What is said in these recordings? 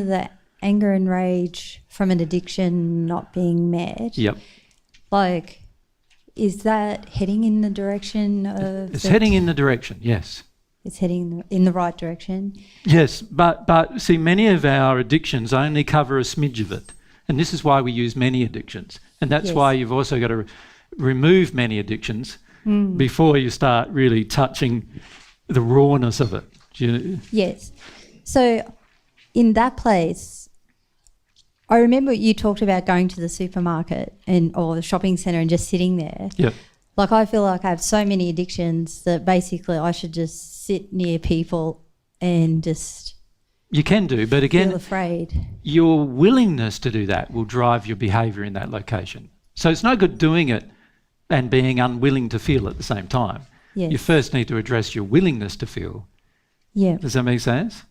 The anger and rage from an addiction not being met. Yep. Like, is that heading in the direction of... It's heading in the direction, yes. It's heading in the right direction. Yes, but see, many of our addictions only cover a smidge of it. And this is why we use many addictions. And that's why you've also got to remove many addictions before you start really touching the rawness of it. Yes. So in that place, I remember you talked about going to the supermarket or the shopping centre and just sitting there. Yep. Like, I feel like I have so many addictions that basically I should just sit near people and just... You can do, but again, feel afraid. Your willingness to do that will drive your behaviour in that location. So it's no good doing it and being unwilling to feel at the same time. Yes. You first need to address your willingness to feel. Yeah. Does that make sense?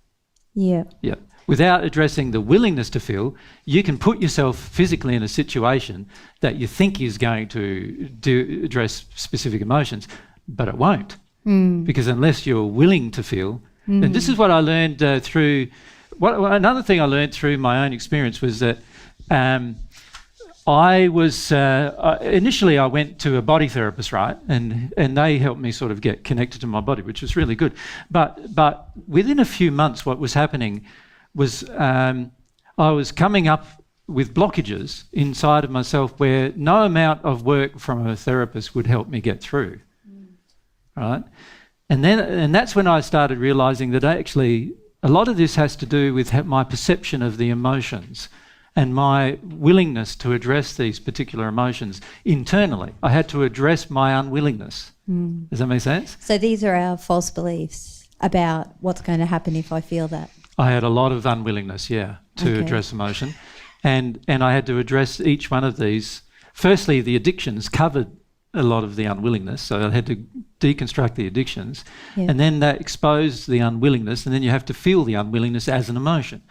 Yeah. Yeah. Without addressing the willingness to feel, you can put yourself physically in a situation that you think is going to address specific emotions, but it won't. Because unless you're willing to feel, and this is what I learned another thing I learned through my own experience was that I was, initially I went to a body therapist, right? And they helped me sort of get connected to my body, which was really good. But within a few months, what was happening was I was coming up with blockages inside of myself where no amount of work from a therapist would help me get through, right? And that's when I started realising that actually a lot of this has to do with my perception of the emotions and my willingness to address these particular emotions internally. I had to address my unwillingness. Does that make sense? So these are our false beliefs about what's going to happen if I feel that. I had a lot of unwillingness, to address emotion. And I had to address each one of these. Firstly, the addictions covered a lot of the unwillingness, so I had to deconstruct the addictions, and then that exposed the unwillingness, and then you have to feel the unwillingness as an emotion,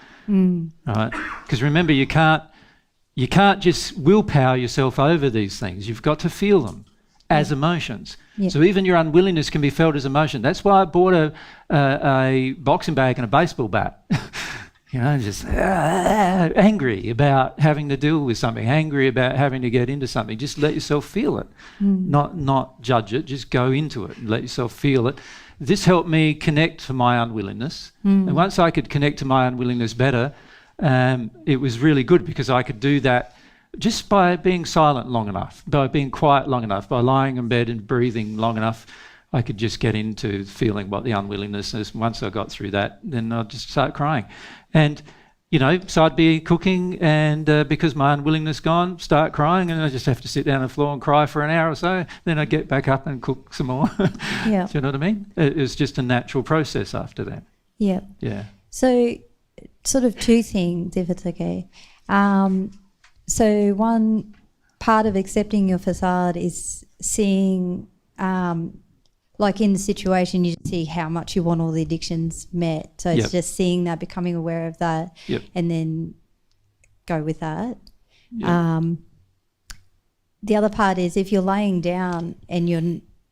right? Because remember, you can't just willpower yourself over these things. You've got to feel them as emotions. So even your unwillingness can be felt as emotion. That's why I bought a boxing bag and a baseball bat. Just angry about having to deal with something, angry about having to get into something. Just let yourself feel it, not judge it, just go into it and let yourself feel it. This helped me connect to my unwillingness. And once I could connect to my unwillingness better, it was really good because I could do that just by being silent long enough, by being quiet long enough, by lying in bed and breathing long enough. I could just get into feeling what the unwillingness is. Once I got through that, then I'd just start crying. And, so I'd be cooking and because my unwillingness gone, start crying, and I just have to sit down on the floor and cry for an hour or so. Then I'd get back up and cook some more. Yeah. Do you know what I mean? It was just a natural process after that. Yeah. Yeah. So sort of two things, if it's okay. So one part of accepting your facade is seeing... like in the situation, you see how much you want all the addictions met. So it's just seeing that, becoming aware of that, and then go with that. The other part is if you're laying down and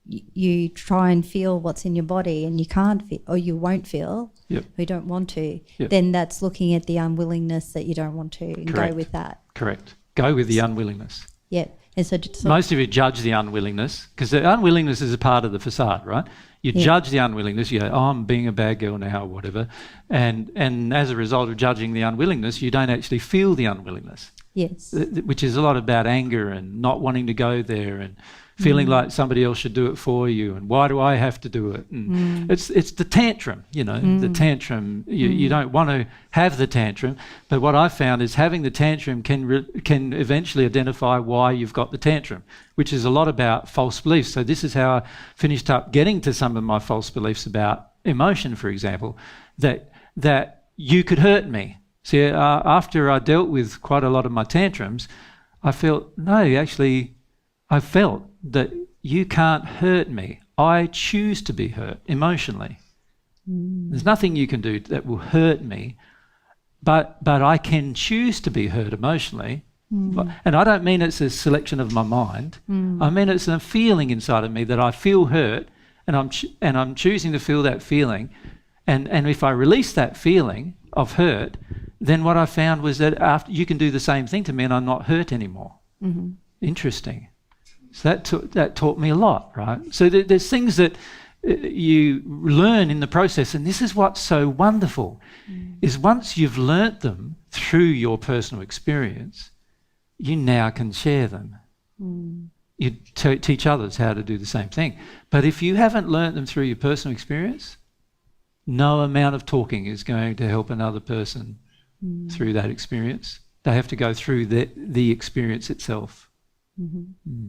you try and feel what's in your body and you can't feel, or you won't feel, or you don't want to, then that's looking at the unwillingness that you don't want to and go with that. Correct. Go with the unwillingness. Yeah. And so most of you judge the unwillingness because the unwillingness is a part of the facade, right? You judge the unwillingness. You go, I'm being a bad girl now, or whatever. And as a result of judging the unwillingness, you don't actually feel the unwillingness. Yes. Which is a lot about anger and not wanting to go there and feeling like somebody else should do it for you, and why do I have to do it? And it's the tantrum, the tantrum. You don't want to have the tantrum, but what I found is having the tantrum can eventually identify why you've got the tantrum, which is a lot about false beliefs. So this is how I finished up getting to some of my false beliefs about emotion, for example, that you could hurt me. See, after I dealt with quite a lot of my tantrums, I felt, I felt that you can't hurt me. I choose to be hurt emotionally. There's nothing you can do that will hurt me, but I can choose to be hurt emotionally. And I don't mean it's a selection of my mind. I mean it's a feeling inside of me that I feel hurt, and I'm choosing to feel that feeling. And if I release that feeling of hurt, then what I found was that after you can do the same thing to me and I'm not hurt anymore. Mm-hmm. Interesting. So that taught me a lot, right? So there's things that you learn in the process, and this is what's so wonderful, is once you've learnt them through your personal experience, you now can share them. You teach others how to do the same thing. But if you haven't learnt them through your personal experience, no amount of talking is going to help another person through that experience. They have to go through the experience itself. Mm-hmm.